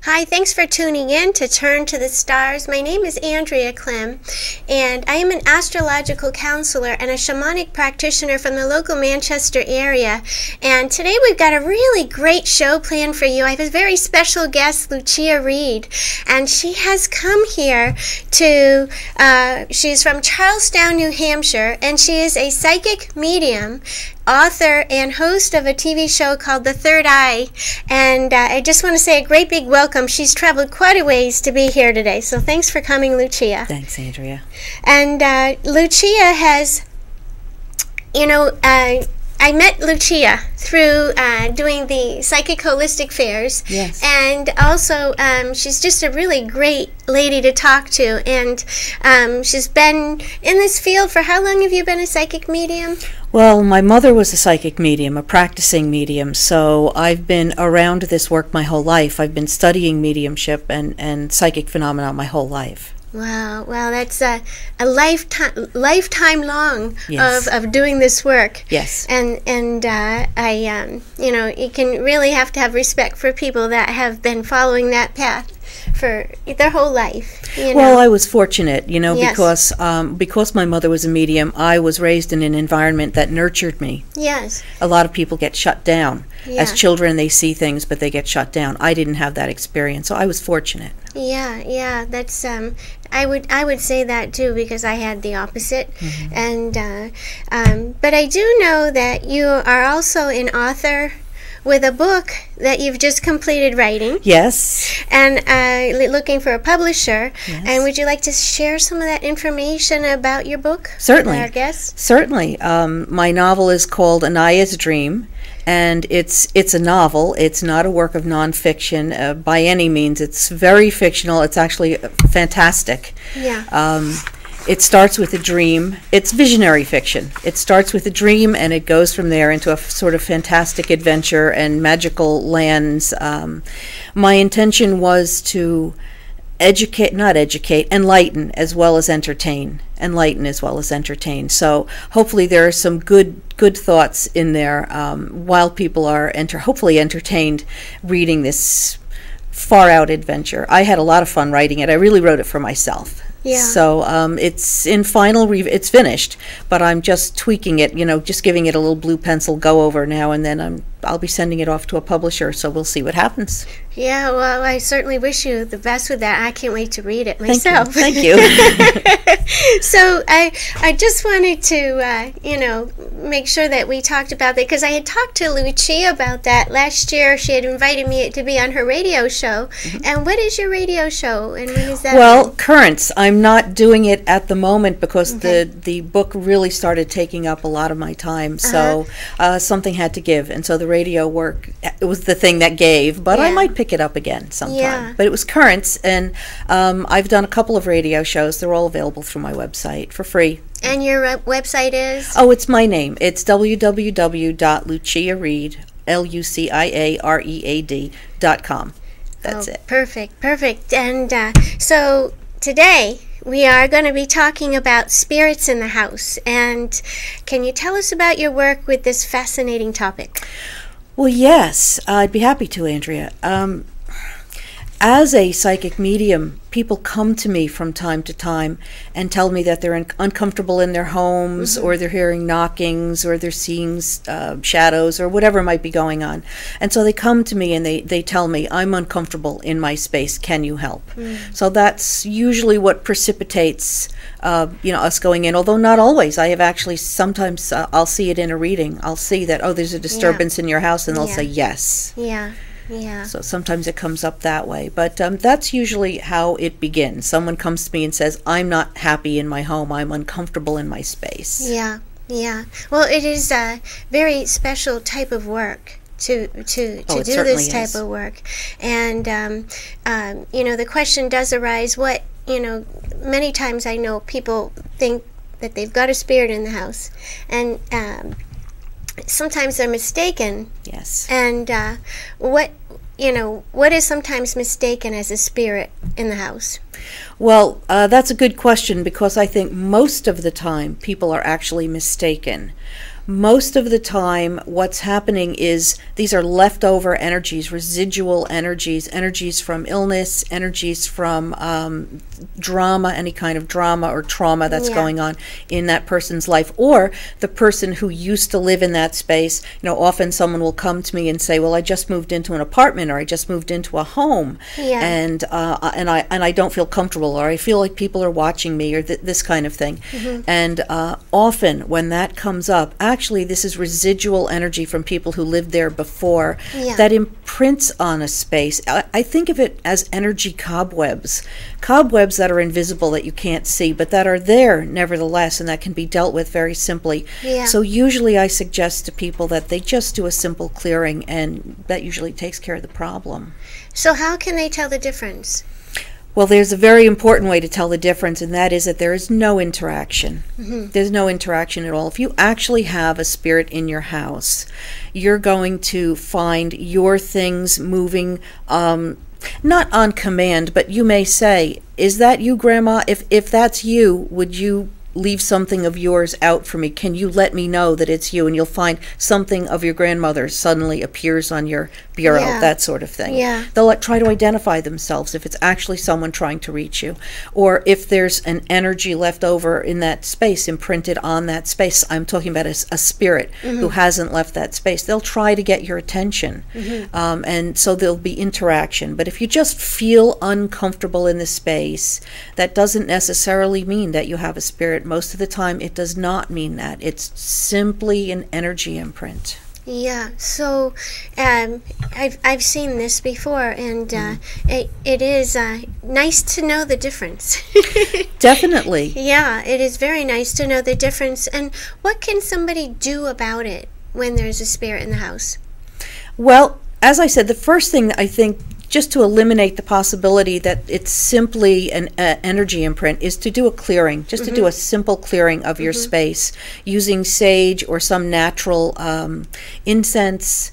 Hi, thanks for tuning in to Turn to the Stars. My name is Andrea Clem, and I am an astrological counselor and a shamanic practitioner from the local Manchester area. And today we've got a really great show planned for you. I have a very special guest, Lucia Read, and she has come here to, she's from Charlestown, New Hampshire, and she is a psychic medium, author and host of a TV show called The Third Eye. And I just want to say a great big welcome. She's traveled quite a ways to be here today, so thanks for coming, Lucia. Thanks, Andrea. And Lucia has, I met Lucia through doing the Psychic Holistic Fairs. Yes. And also, she's just a really great lady to talk to. And she's been in this field for how long have you been a psychic medium? Well, my mother was a psychic medium, a practicing medium, so I've been around this work my whole life. I've been studying mediumship and psychic phenomena my whole life. Wow, that's a lifetime long Yes. of doing this work. Yes. And you can really have to have respect for people that have been following that path for their whole life. Well, I was fortunate, Yes. because my mother was a medium, I was raised in an environment that nurtured me. Yes. A lot of people get shut down. Yeah. As children, they see things, but they get shut down. I didn't have that experience, so I was fortunate. Yeah, that's I would say that too, because I had the opposite. Mm-hmm. And but I do know that you are also an author with a book that you've just completed writing. Yes. And looking for a publisher. Yes. And would you like to share some of that information about your book? Certainly. With our guests? Certainly. My novel is called Anaya's Dream, and it's a novel. It's not a work of nonfiction by any means. It's very fictional. It's actually fantastic. Yeah. It starts with a dream. It's visionary fiction. It starts with a dream, and it goes from there into a sort of fantastic adventure and magical lands. My intention was to enlighten as well as entertain. Enlighten as well as entertain. So hopefully there are some good thoughts in there while people are hopefully entertained reading this far-out adventure. I had a lot of fun writing it. I really wrote it for myself. Yeah. So it's in final it's finished, but I'm just tweaking it, just giving it a little blue pencil go over now, and then I'll be sending it off to a publisher, so we'll see what happens. Yeah, well, I certainly wish you the best with that. I can't wait to read it myself. Thank you. So I just wanted to, make sure that we talked about that, because I had talked to Lucia about that last year. She had invited me to be on her radio show. Mm-hmm. And what is your radio show, and when is that? Well, Currents. I'm not doing it at the moment because the book really started taking up a lot of my time, so something had to give, and so the radio work, it was the thing that gave, but I might pick it up again sometime. Yeah. But it was Currents, and I've done a couple of radio shows. They're all available through my website for free. And your website is? Oh, it's my name. It's www.luciaread, LuciaRead.com. That's it. Perfect. And so today we are going to be talking about spirits in the house. And can you tell us about your work with this fascinating topic? Well, yes, I'd be happy to, Andrea. As a psychic medium, people come to me from time to time and tell me that they're uncomfortable in their homes, or they're hearing knockings, or they're seeing shadows, or whatever might be going on. And so they come to me and they tell me, I'm uncomfortable in my space, can you help? So that's usually what precipitates us going in, although not always. I have actually, sometimes I'll see it in a reading. I'll see that, there's a disturbance in your house, and they'll say yes. Yeah. So sometimes it comes up that way. But that's usually how it begins. Someone comes to me and says, I'm not happy in my home. I'm uncomfortable in my space. Yeah. Well, it is a very special type of work to do this type of work. And, the question does arise, many times I know people think that they've got a spirit in the house. And sometimes they're mistaken. Yes. And what is sometimes mistaken as a spirit in the house? Well, that's a good question, because I think most of the time people are actually mistaken. Most of the time, what's happening is these are leftover energies, residual energies, energies from illness, energies from drama, any kind of drama or trauma that's going on in that person's life, or the person who used to live in that space. You know, often someone will come to me and say, well, I just moved into an apartment, or I just moved into a home, and I don't feel comfortable, or I feel like people are watching me, or this kind of thing. And often when that comes up, actually this is residual energy from people who lived there before that imprints on a space. I think of it as energy cobwebs that are invisible, that you can't see, but that are there nevertheless, and that can be dealt with very simply. So usually I suggest to people that they just do a simple clearing, and that usually takes care of the problem. So how can they tell the difference? Well, there's a very important way to tell the difference, and that is that there is no interaction. There's no interaction at all. If you actually have a spirit in your house, you're going to find your things moving, not on command, but you may say, is that you, Grandma? If that's you, would you leave something of yours out for me? Can you let me know that it's you? And you'll find something of your grandmother's suddenly appears on your bureau, that sort of thing. They'll try to identify themselves if it's actually someone trying to reach you. Or if there's an energy left over in that space, imprinted on that space, I'm talking about a spirit who hasn't left that space, they'll try to get your attention. And so there'll be interaction. But if you just feel uncomfortable in the space, that doesn't necessarily mean that you have a spirit. Most of the time it does not mean that. It's simply an energy imprint. So I've seen this before, and it is nice to know the difference. Definitely. It is very nice to know the difference. And what can somebody do about it when there's a spirit in the house? Well, as I said, the first thing I think, just to eliminate the possibility that it's simply an energy imprint, is to do a clearing, just to do a simple clearing of your space using sage or some natural incense.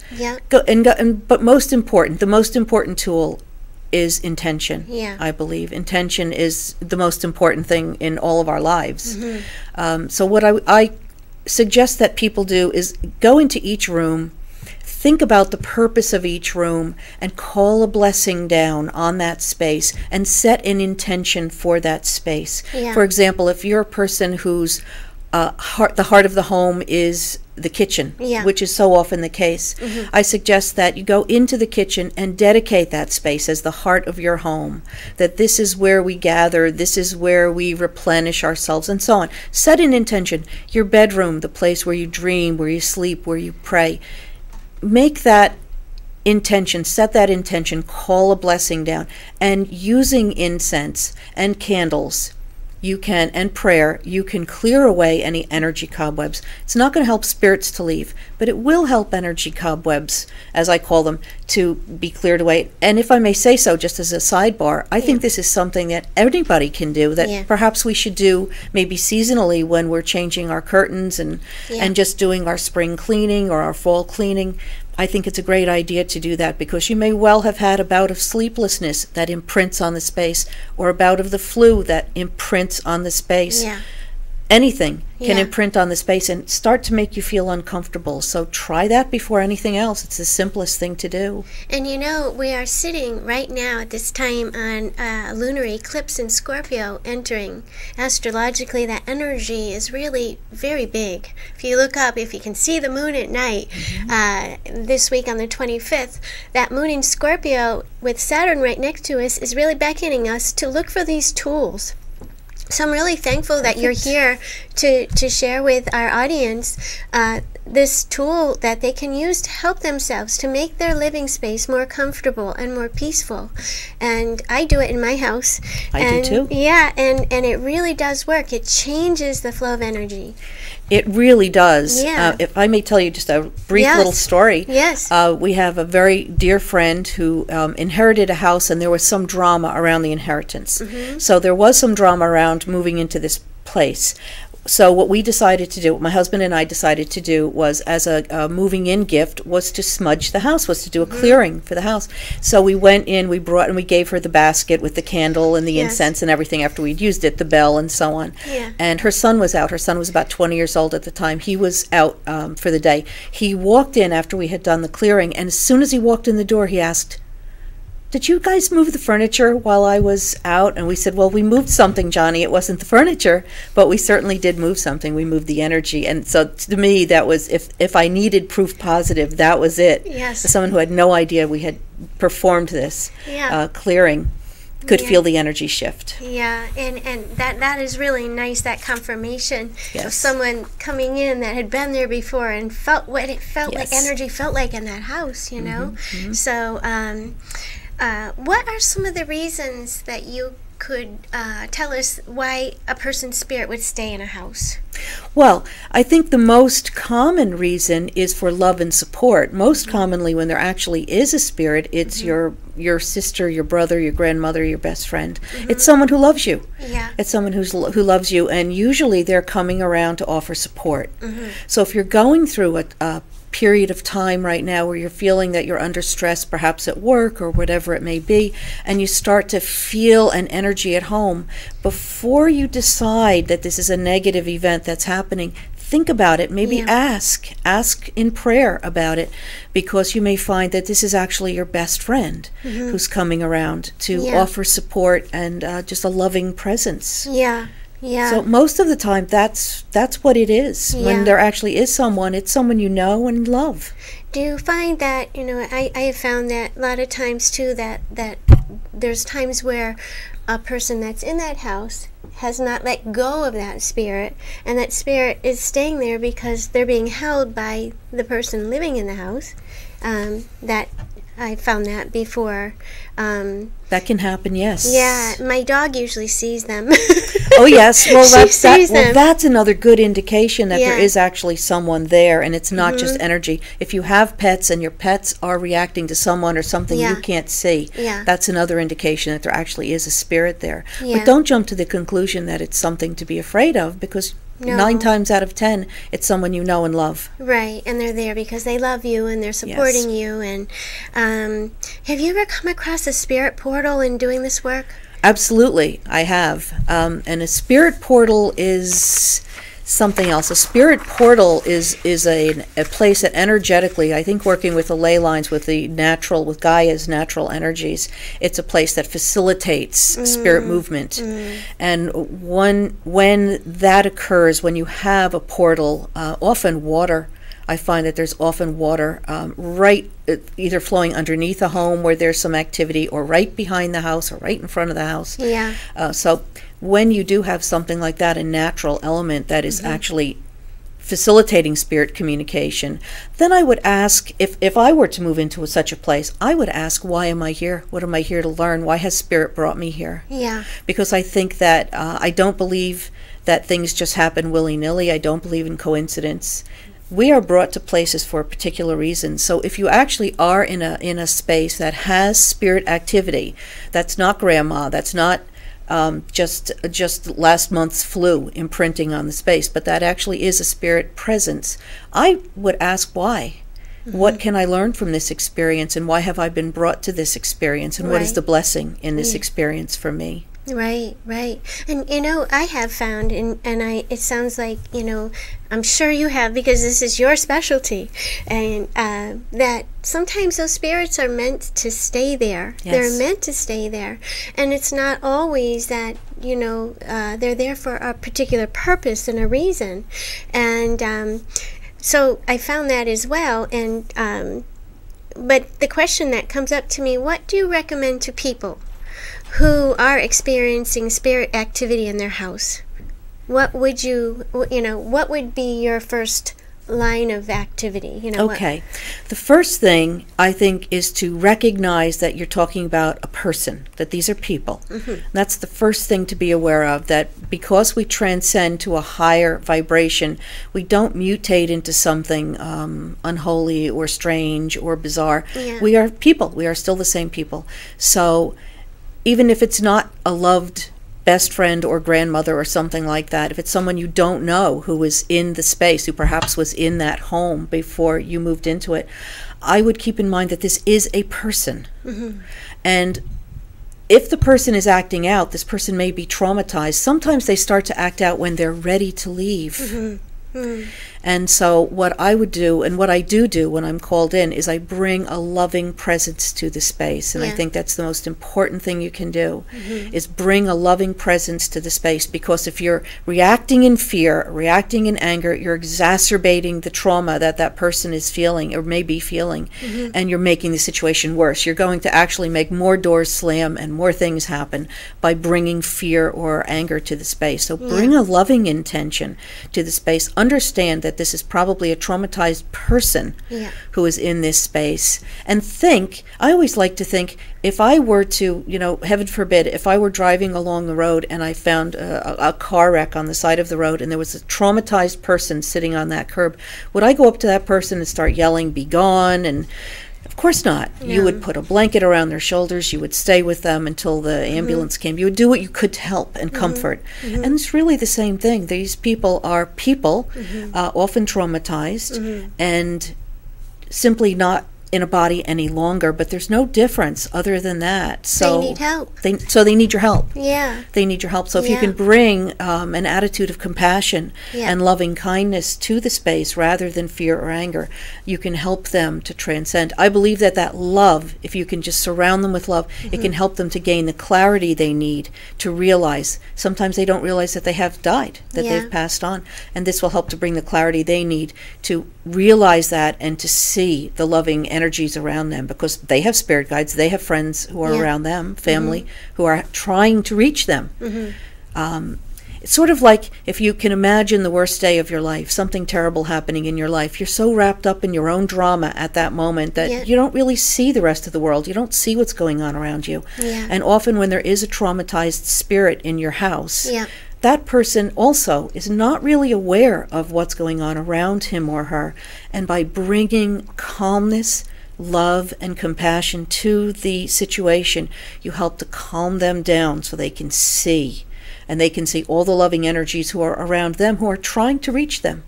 But most important, the most important tool is intention. I believe intention is the most important thing in all of our lives. So what I suggest that people do is go into each room, think about the purpose of each room, and call a blessing down on that space and set an intention for that space. For example, if you're a person whose the heart of the home is the kitchen, which is so often the case, I suggest that you go into the kitchen and dedicate that space as the heart of your home, that this is where we gather, this is where we replenish ourselves, and so on. Set an intention. Your bedroom, the place where you dream, where you sleep, where you pray. Make that intention, set that intention, call a blessing down, and using incense and candles, and prayer, you can clear away any energy cobwebs. It's not going to help spirits to leave, but it will help energy cobwebs, as I call them, to be cleared away. And if I may say so, just as a sidebar, I think this is something that anybody can do, that perhaps we should do maybe seasonally when we're changing our curtains and just doing our spring cleaning or our fall cleaning. I think it's a great idea to do that, because you may well have had a bout of sleeplessness that imprints on the space, or a bout of the flu that imprints on the space. Anything can imprint on the space and start to make you feel uncomfortable. So try that before anything else. It's the simplest thing to do. And you know, we are sitting right now at this time on a lunar eclipse in Scorpio entering. Astrologically, that energy is really very big. If you look up, if you can see the moon at night, this week on the 25th, that moon in Scorpio with Saturn right next to us is really beckoning us to look for these tools. So I'm really thankful that you're here to share with our audience this tool that they can use to help themselves, to make their living space more comfortable and more peaceful. And I do it in my house. I do too. Yeah, and it really does work. It changes the flow of energy. It really does. If I may tell you just a brief little story. We have a very dear friend who inherited a house, and there was some drama around the inheritance. So there was some drama around moving into this place. So what we decided to do, what my husband and I decided to do, was as a moving in gift, was to smudge the house, was to do a clearing for the house. So we went in, we brought, and we gave her the basket with the candle and the incense and everything after we'd used it, the bell and so on. Yeah. And her son was out. Her son was about 20 years old at the time. He was out for the day. He walked in after we had done the clearing, and as soon as he walked in the door, he asked, "Did you guys move the furniture while I was out?" And we said, "Well, we moved something, Johnny. It wasn't the furniture, but we certainly did move something. We moved the energy." And so to me, that was, if I needed proof positive, that was it. Yes. As someone who had no idea we had performed this clearing, could feel the energy shift. Yeah, and that is really nice, that confirmation of someone coming in that had been there before and felt what it felt like, energy felt like in that house, you know? So, what are some of the reasons that you could tell us why a person's spirit would stay in a house? Well, I think the most common reason is for love and support. Most commonly, when there actually is a spirit, it's your sister, your brother, your grandmother, your best friend. It's someone who loves you. Yeah. It's someone who loves you, and usually they're coming around to offer support. So if you're going through a period of time right now where you're feeling that you're under stress, perhaps at work or whatever it may be, and you start to feel an energy at home, before you decide that this is a negative event that's happening, think about it. Maybe ask in prayer about it, because you may find that this is actually your best friend who's coming around to offer support and just a loving presence. Yeah. Yeah. So most of the time, that's what it is. When there actually is someone, it's someone you know and love. Do you find that, I have found that a lot of times too, that there's times where a person that's in that house has not let go of that spirit, and that spirit is staying there because they're being held by the person living in the house. That I found that before. That can happen, yes. Yeah, my dog usually sees them. Oh, yes. Well, them. That's another good indication that there is actually someone there, and it's not just energy. If you have pets and your pets are reacting to someone or something you can't see, that's another indication that there actually is a spirit there. But don't jump to the conclusion that it's something to be afraid of, because 9 times out of 10, it's someone you know and love. Right, and they're there because they love you and they're supporting you. And have you ever come across a spirit portal in doing this work? Absolutely, I have. And a spirit portal is something else. A spirit portal is a place that energetically, I think, working with the ley lines, with Gaia's natural energies, it's a place that facilitates spirit movement. And when that occurs, when you have a portal, often water, I find that there's often water either flowing underneath a home where there's some activity, or right behind the house, or right in front of the house. Yeah. So when you do have something like that, a natural element that is actually facilitating spirit communication, then I would ask, if I were to move into such a place, I would ask, why am I here? What am I here to learn? Why has spirit brought me here? Yeah. Because I think that I don't believe that things just happen willy-nilly. I don't believe in coincidence. We are brought to places for a particular reason. So if you actually are in a space that has spirit activity, that's not grandma, that's not just last month's flu imprinting on the space, but that actually is a spirit presence, I would ask why. What can I learn from this experience, and why have I been brought to this experience, and what is the blessing in this experience for me? Right. And I have found, and it sounds like, I'm sure you have, because this is your specialty, and that sometimes those spirits are meant to stay there. Yes. They're meant to stay there. And it's not always that, they're there for a particular purpose and a reason. And so I found that as well. And but the question that comes up to me, what do you recommend to people who are experiencing spirit activity in their house? What would what would be your first line of activity? Okay. The first thing, I think, is to recognize that you're talking about a person, that these are people. That's the first thing to be aware of, that because we transcend to a higher vibration, we don't mutate into something unholy or strange or bizarre. We are people. We are still the same people. So even if it's not a loved best friend or grandmother or something like that, if it's someone you don't know who was in the space, who perhaps was in that home before you moved into it, I would keep in mind that this is a person. And if the person is acting out, this person may be traumatized. Sometimes they start to act out when they're ready to leave. And so what I would do, and what I do when I'm called in, is I bring a loving presence to the space. And I think that's the most important thing you can do, is bring a loving presence to the space. Because if you're reacting in fear, reacting in anger, you're exacerbating the trauma that that person is feeling or may be feeling, and you're making the situation worse. You're going to actually make more doors slam and more things happen by bringing fear or anger to the space. So bring a loving intention to the space. Understand that this is probably a traumatized person who is in this space. And think, I always like to think, if I were to, heaven forbid, if I were driving along the road and I found a car wreck on the side of the road and there was a traumatized person sitting on that curb, would I go up to that person and start yelling, "Be gone"? And of course not. You would put a blanket around their shoulders. You would stay with them until the ambulance came. You would do what you could to help and comfort. And it's really the same thing. These people are people, often traumatized, and simply not in a body any longer, but there's no difference other than that. So they need help. They need your help. Yeah. They need your help. So if you can bring an attitude of compassion and loving kindness to the space rather than fear or anger, you can help them to transcend. I believe that that love, if you can just surround them with love, it can help them to gain the clarity they need to realize. Sometimes they don't realize that they have died, that they've passed on. And this will help to bring the clarity they need to realize that and to see the loving energies around them, because they have spirit guides, they have friends who are around them, family who are trying to reach them. It's sort of like if you can imagine the worst day of your life, something terrible happening in your life. You're so wrapped up in your own drama at that moment that you don't really see the rest of the world. You don't see what's going on around you. And often when there is a traumatized spirit in your house, that person also is not really aware of what's going on around him or her. And by bringing calmness, love, and compassion to the situation, you help to calm them down so they can see. And they can see all the loving energies who are around them, who are trying to reach them,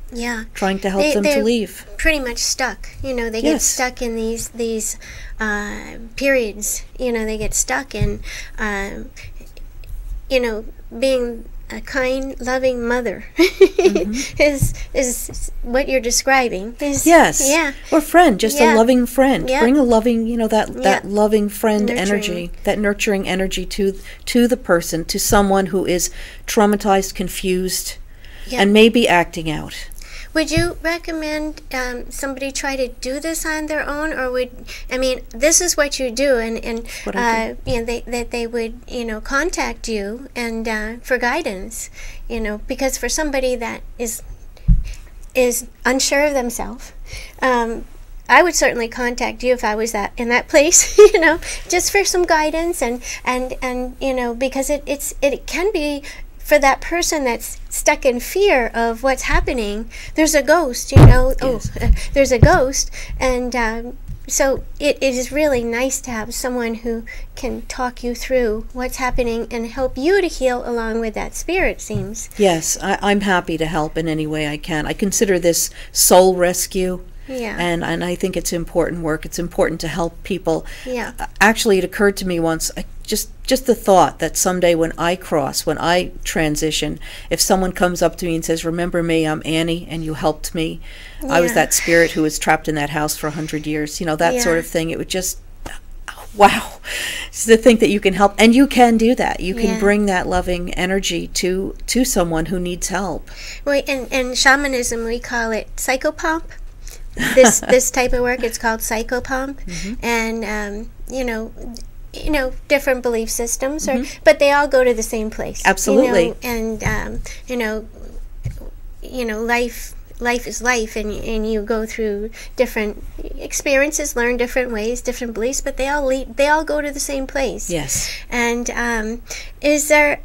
trying to help them to leave. Pretty much stuck. They get stuck in these periods. They get stuck in, being a kind, loving mother is what you're describing. Or friend, just a loving friend. Bring a loving, that loving friend energy, that nurturing energy to the person, to someone who is traumatized, confused, and maybe acting out. Would you recommend somebody try to do this on their own, or this is what you do, and they would contact you and for guidance, because for somebody that is unsure of themselves, I would certainly contact you if I was in that place, just for some guidance and because it can be. For that person that's stuck in fear of what's happening, there's a ghost, there's a ghost. And so it is really nice to have someone who can talk you through what's happening and help you to heal along with that spirit, seems. Yes, I'm happy to help in any way I can. I consider this soul rescue. And I think it's important work. It's important to help people. Actually, it occurred to me once, just the thought that someday when I transition, if someone comes up to me and says, "Remember me, I'm Annie, and you helped me. I was that spirit who was trapped in that house for 100 years." That sort of thing. It would just, wow. So to think that you can help, and you can do that. You can bring that loving energy to someone who needs help. Well, in shamanism, we call it psychopomp. This type of work, it's called psychopomp, and different belief systems, but they all go to the same place. Absolutely. Life is life, and you go through different experiences, learn different ways, different beliefs, but they all go to the same place. Yes. And is there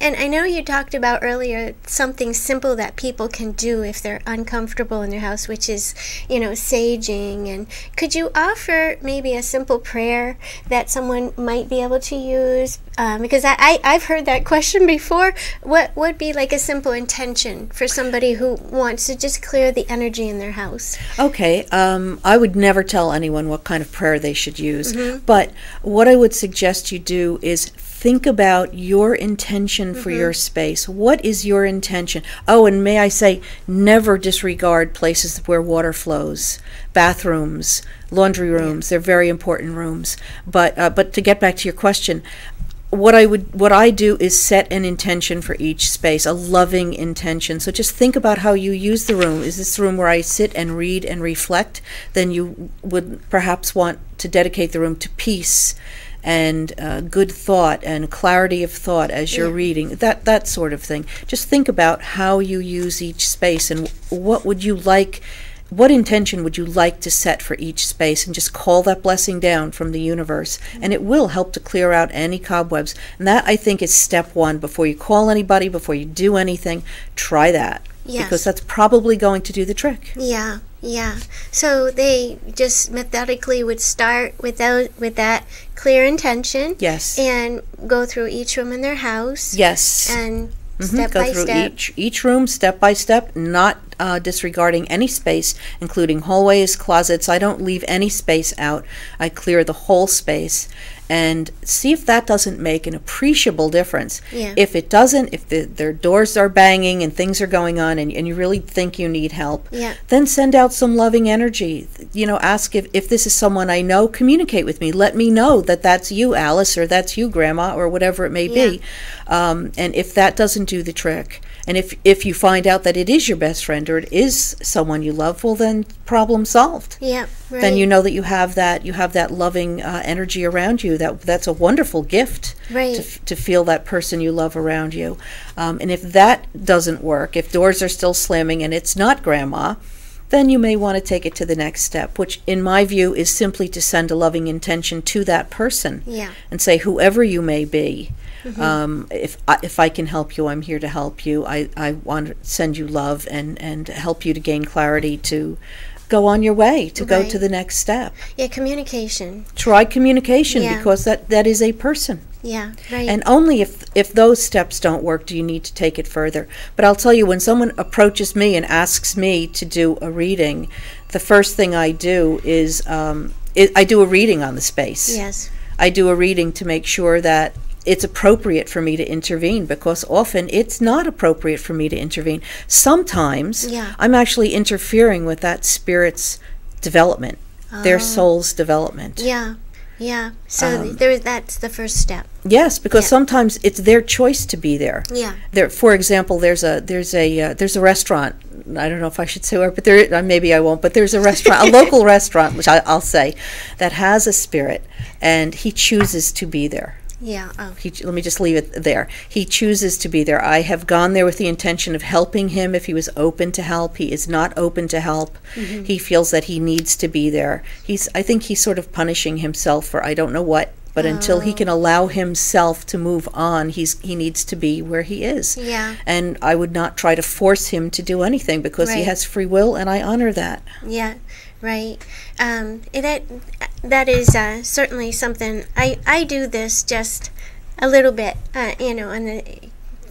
And I know you talked about earlier something simple that people can do if they're uncomfortable in their house, which is, saging. And could you offer maybe a simple prayer that someone might be able to use? Because I've heard that question before. What would be like a simple intention for somebody who wants to just clear the energy in their house? Okay, I would never tell anyone what kind of prayer they should use, but what I would suggest you do is think about your intention for your space. What is your intention? Oh, and may I say, never disregard places where water flows. Bathrooms, laundry rooms, they're very important rooms. But to get back to your question, what I do is set an intention for each space, a loving intention. So just think about how you use the room. Is this the room where I sit and read and reflect? Then you would perhaps want to dedicate the room to peace and good thought and clarity of thought as you're reading, that sort of thing. Just think about how you use each space and what intention would you like to set for each space, and just call that blessing down from the universe, and it will help to clear out any cobwebs. And that, I think, is step one. Before you call anybody, before you do anything, try that. Yes. Because that's probably going to do the trick. Yeah. So they just methodically would start with that clear intention. Yes. And go through each room in their house. Yes. And step by step. Go through each room step by step, not disregarding any space, including hallways, closets. I don't leave any space out. I clear the whole space and see if that doesn't make an appreciable difference. Yeah. If it doesn't, if their doors are banging and things are going on and you really think you need help, then send out some loving energy. Ask if this is someone I know, communicate with me. Let me know that that's you, Alice, or that's you, Grandma, or whatever it may be. And if that doesn't do the trick, and if you find out that it is your best friend or it is someone you love, well, then problem solved. Yeah, right. Then you know that you have that loving energy around you. That's a wonderful gift, right, to feel that person you love around you. And if that doesn't work, if doors are still slamming and it's not Grandma, then you may want to take it to the next step, which in my view is simply to send a loving intention to that person and say, whoever you may be, if I can help you, I'm here to help you. I want to send you love and help you to gain clarity to go on your way, to go to the next step. Yeah, communication. Try communication, because that is a person. Yeah, right. And only if those steps don't work do you need to take it further. But I'll tell you, when someone approaches me and asks me to do a reading, the first thing I do is I do a reading on the space. Yes. I do a reading to make sure that it's appropriate for me to intervene, because often it's not appropriate for me to intervene. Sometimes I'm actually interfering with that spirit's development, their soul's development. Yeah. So that's the first step. Yes, because sometimes it's their choice to be there. Yeah. For example, there's a restaurant. I don't know if I should say where, but maybe I won't. But there's a restaurant, a local restaurant, which I'll say, that has a spirit, and he chooses to be there. Yeah. Oh. Let me just leave it there. He chooses to be there. I have gone there with the intention of helping him if he was open to help. He is not open to help. He feels that he needs to be there. I think he's sort of punishing himself for I don't know what, but until he can allow himself to move on, he needs to be where he is. Yeah. And I would not try to force him to do anything, because he has free will, and I honor that. Yeah. Right. That is certainly something. I do this just a little bit, and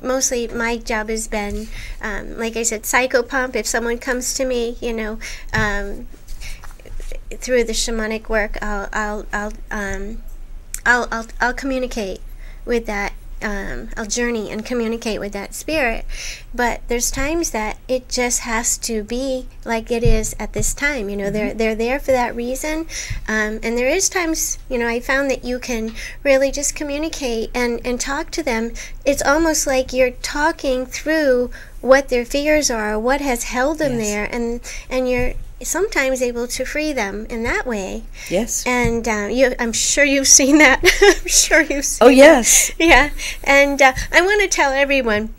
mostly my job has been, like I said, psychopump. If someone comes to me, through the shamanic work, I'll communicate with that. I'll journey and communicate with that spirit, but there's times that it just has to be like it is at this time. They're there for that reason, and there is times, I found that you can really just communicate and talk to them. It's almost like you're talking through what their fears are, what has held them there, and you're sometimes able to free them in that way. Yes. And I'm sure you've seen that. I'm sure you've seen Oh, yes. that. Yeah. And I want to tell everyone,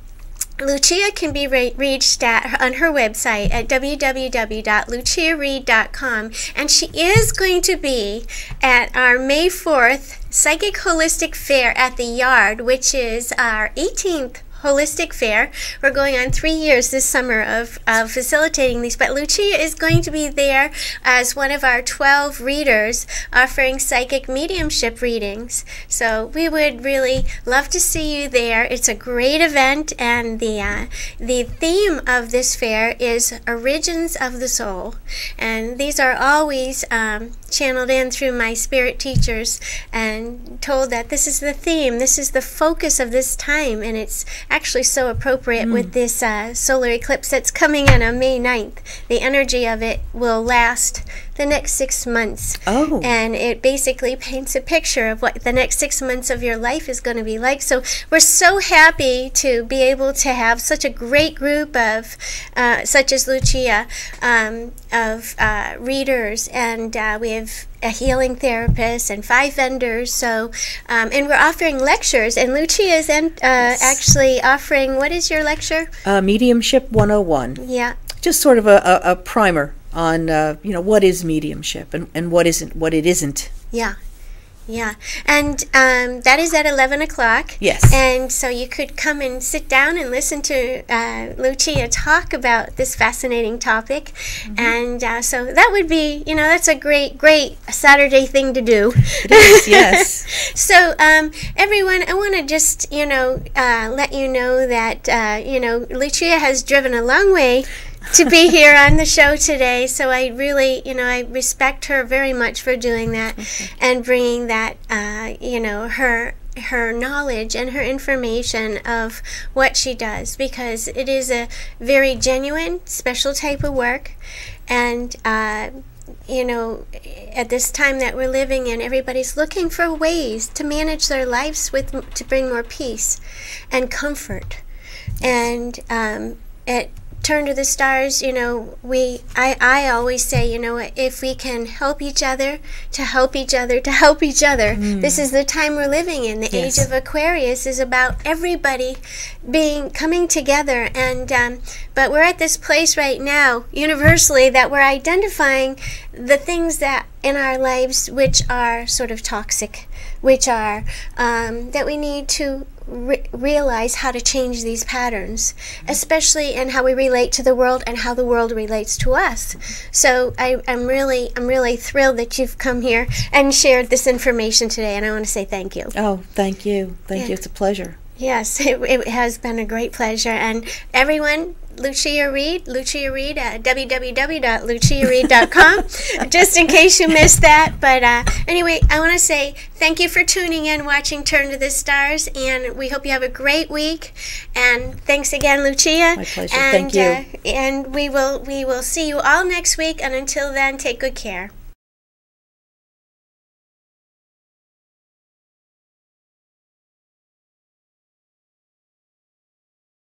Lucia can be reached on her website at www.luciaread.com, and she is going to be at our May 4th Psychic Holistic Fair at the Yard, which is our 18th Holistic Fair. We're going on 3 years this summer of facilitating these, but Lucia is going to be there as one of our 12 readers offering psychic mediumship readings. So we would really love to see you there. It's a great event, and the theme of this fair is Origins of the Soul, and these are always channeled in through my spirit teachers and told that this is the theme, this is the focus of this time, and it's actually so appropriate with this solar eclipse that's coming in on May 9th. The energy of it will last the next 6 months. Oh. And it basically paints a picture of what the next 6 months of your life is going to be like. So we're so happy to be able to have such a great group of, such as Lucia, of readers, and we have a healing therapist and 5 vendors. So, and we're offering lectures, and Lucia is actually offering, what is your lecture? Mediumship 101. Yeah. Just sort of a primer on what is mediumship and what it isn't. Yeah. Yeah, and that is at 11 o'clock. Yes. And so you could come and sit down and listen to Lucia talk about this fascinating topic. And so that would be, that's a great Saturday thing to do. It is, yes. So everyone, I want to just, let you know that, Lucia has driven a long way to be here on the show today. So I really, I respect her very much for doing that and bringing that, her knowledge and her information of what she does, because it is a very genuine, special type of work. And, at this time that we're living in, everybody's looking for ways to manage their lives to bring more peace and comfort. And at Turn to the Stars, I always say, if we can help each other to help each other to help each other, this is the time we're living in. The age of Aquarius is about everybody coming together, and but we're at this place right now, universally, that we're identifying the things that in our lives which are sort of toxic, which are that we need to realize how to change these patterns, especially in how we relate to the world and how the world relates to us. So I'm really thrilled that you've come here and shared this information today, and I want to say thank you. Oh, thank you. Thank you. It's a pleasure. Yes, it has been a great pleasure. And everyone, Lucia Read at www.luciaread.com, just in case you missed that. But anyway, I want to say thank you for tuning in, watching Turn to the Stars, and we hope you have a great week. And thanks again, Lucia. My pleasure. And, thank you. And we will see you all next week, and until then, take good care.